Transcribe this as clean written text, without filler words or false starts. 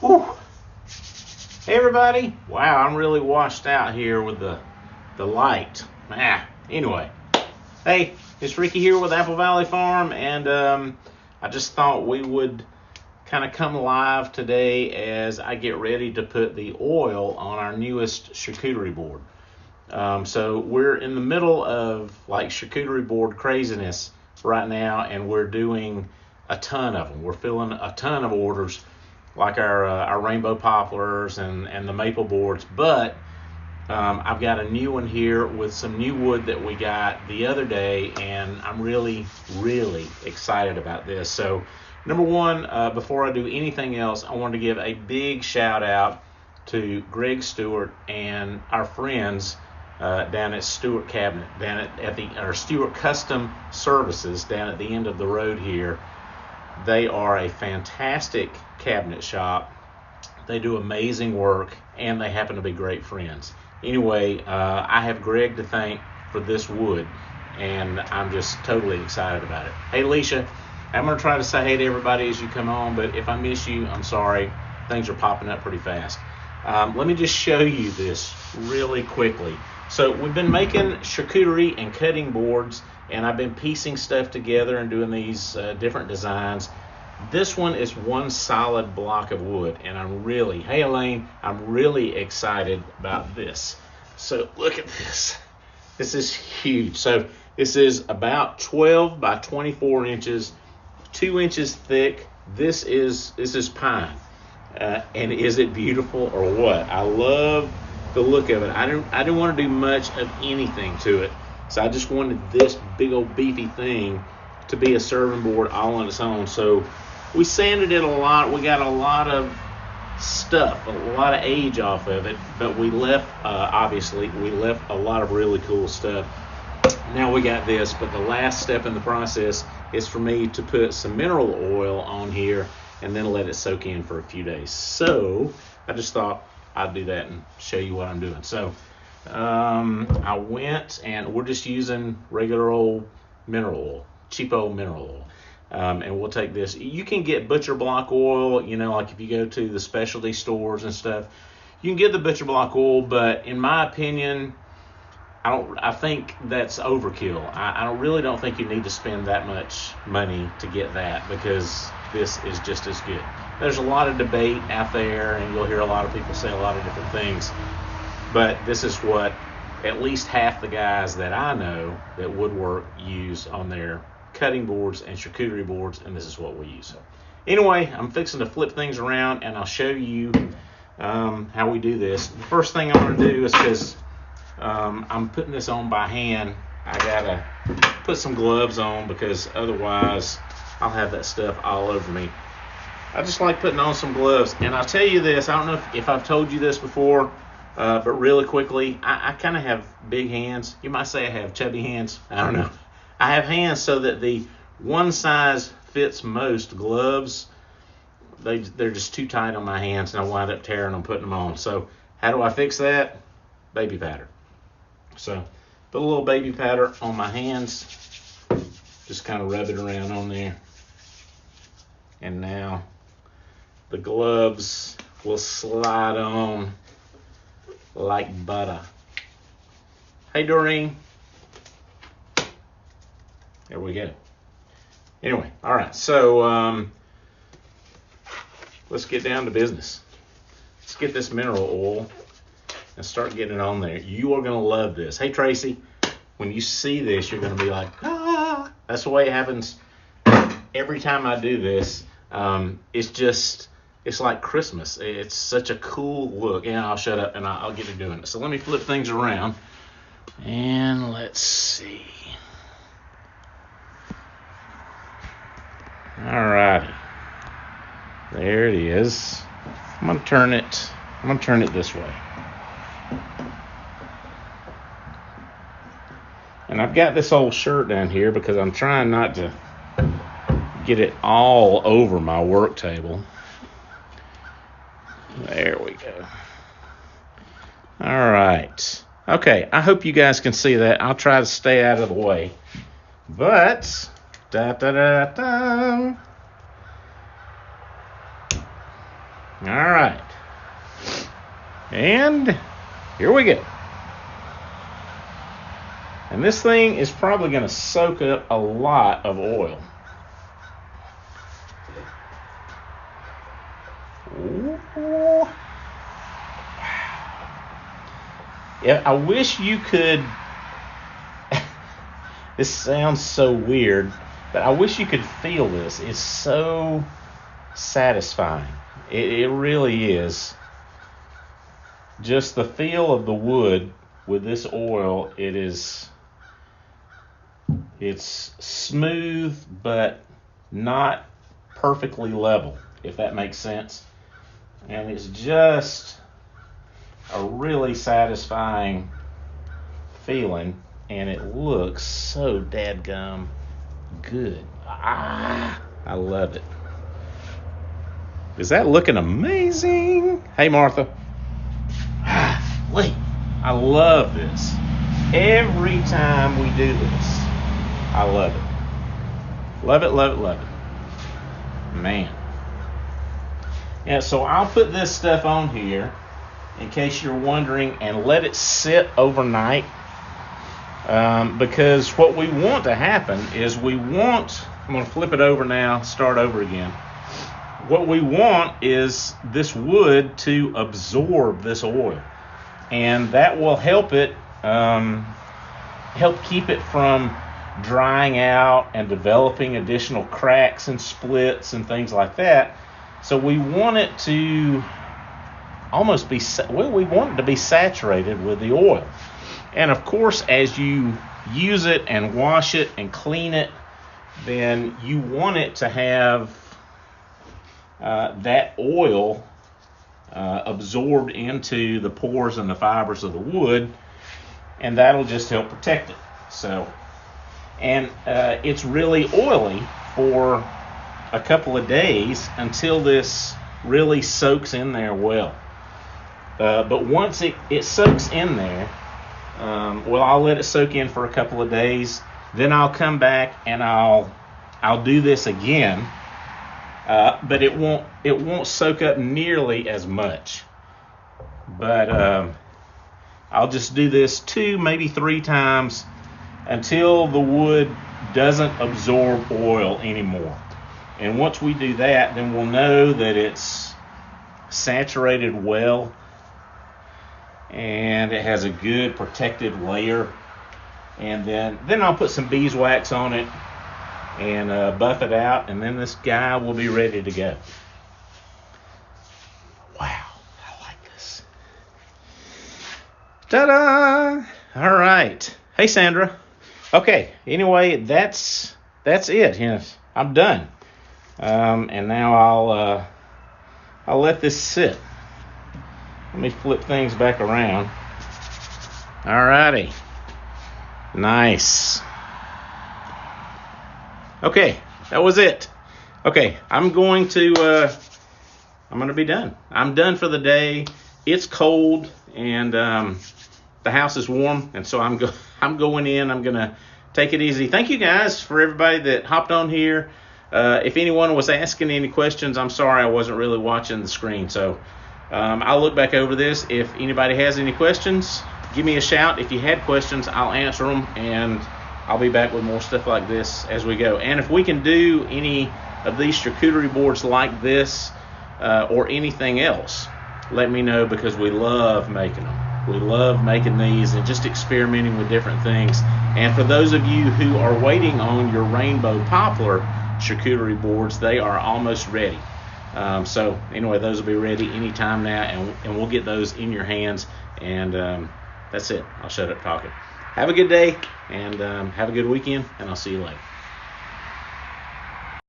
Whew. Hey everybody. Wow, I'm really washed out here with the light. Anyway. Hey, it's Ricky here with Apple Valley Farm, and I just thought we would kind of come live today as I get ready to put the oil on our newest charcuterie board. So we're in the middle of like charcuterie board craziness right now, and we're doing a ton of them. We're filling a ton of orders, like our rainbow poplars and the maple boards. But I've got a new one here with some new wood that we got the other day, and I'm really, really excited about this. So number one, before I do anything else, I want to give a big shout out to Greg Stewart and our friends down at Stewart Cabinet, down at Stewart Custom Services down at the end of the road here. They are a fantastic cabinet shop. They do amazing work, and they happen to be great friends. Anyway, I have Greg to thank for this wood, and I'm just totally excited about it. Hey, Alicia, I'm going to try to say hey to everybody as you come on, but if I miss you, I'm sorry. Things are popping up pretty fast. Let me just show you this really quickly. So we've been making charcuterie and cutting boards, and I've been piecing stuff together and doing these different designs. This one is one solid block of wood, and hey Elaine, I'm really excited about this. So look at this. This is huge. So this is about 12 by 24 inches, 2 inches thick. This is pine. And is it beautiful or what? I love the look of it. I didn't want to do much of anything to it. So I just wanted this big old beefy thing to be a serving board all on its own. So we sanded it a lot. We got a lot of stuff, a lot of age off of it, but we left, obviously, a lot of really cool stuff. Now we got this, but the last step in the process is for me to put some mineral oil on here and then let it soak in for a few days. So I just thought I'd do that and show you what I'm doing. So I went, and we're just using regular old mineral oil, cheap old mineral oil. And we'll take this. You can get butcher block oil, like if you go to the specialty stores and stuff, you can get the butcher block oil, but in my opinion, I think that's overkill. I really don't think you need to spend that much money to get that, because this is just as good. There's a lot of debate out there, and you'll hear a lot of people say a lot of different things, but this is what at least half the guys that I know that woodwork use on their cutting boards and charcuterie boards, and this is what we use. So anyway, I'm fixing to flip things around, and I'll show you how we do this. The first thing I'm going to do is, because I'm putting this on by hand, I gotta put some gloves on, because otherwise I'll have that stuff all over me. I just like putting on some gloves. And I'll tell you this, I don't know if I've told you this before, but really quickly, I kind of have big hands. You might say I have chubby hands. I don't know. I have hands so that the one size fits most gloves, they're just too tight on my hands, and I wind up tearing them putting them on. So how do I fix that? Baby powder. So put a little baby powder on my hands, just kind of rub it around on there, and now the gloves will slide on like butter. Hey Doreen. There we go. Anyway, all right, so let's get down to business. Let's get this mineral oil and start getting it on there. You are going to love this. Hey, Tracy, when you see this, you're going to be like, ah. That's the way it happens every time I do this. It's like Christmas. It's such a cool look. And I'll shut up and I'll get to doing it. So let me flip things around, and let's see. All righty. There it is. I'm going to turn it this way. And I've got this old shirt down here because I'm trying not to get it all over my work table. There we go. All right. Okay, I hope you guys can see that. I'll try to stay out of the way. But All right. And here we go. And this thing is probably going to soak up a lot of oil. Ooh. Yeah, I wish you could. This sounds so weird, but I wish you could feel this. It's so satisfying. It really is. Just the feel of the wood with this oil, it's smooth but not perfectly level, if that makes sense. And it's just a really satisfying feeling, and it looks so dadgum good. I love it. Is that looking amazing? Hey, Martha. Wait, I love this. Every time we do this, I love it. Love it, love it, love it. Man. Yeah, so I'll put this stuff on here in case you're wondering and let it sit overnight. Because what we want to happen is I'm going to flip it over now, start over again. What we want is this wood to absorb this oil. And that will help it, help keep it from drying out and developing additional cracks and splits and things like that. So we want it to almost we want it to be saturated with the oil. And of course, as you use it and wash it and clean it, then you want it to have that oil absorbed into the pores and the fibers of the wood, and that'll just help protect it. So, and it's really oily for a couple of days until this really soaks in there well. But once it soaks in there, I'll let it soak in for a couple of days. Then I'll come back and I'll do this again. But it won't soak up nearly as much. But I'll just do this 2, maybe 3 times until the wood doesn't absorb oil anymore. And once we do that, then we'll know that it's saturated well and it has a good protective layer. And then I'll put some beeswax on it and buff it out, and then this guy will be ready to go. Wow, I like this. Ta-da! All right. Hey, Sandra. Okay, anyway, that's it. Yes, I'm done. And now I'll let this sit. Let me flip things back around. All righty. Nice. Okay, that was it. Okay, I'm going to be done. I'm done for the day. It's cold and the house is warm, and so I'm going in. I'm gonna take it easy. Thank you guys for everybody that hopped on here. If anyone was asking any questions, I'm sorry I wasn't really watching the screen. So I'll look back over this. If anybody has any questions, give me a shout. If you had questions, I'll answer them, and I'll be back with more stuff like this as we go. And if we can do any of these charcuterie boards like this or anything else, let me know, because we love making them. We love making these and just experimenting with different things. And for those of you who are waiting on your rainbow poplar charcuterie boards, they are almost ready. So anyway, those will be ready anytime now, and we'll get those in your hands. And that's it. I'll shut up talking. Have a good day, and have a good weekend, and I'll see you later.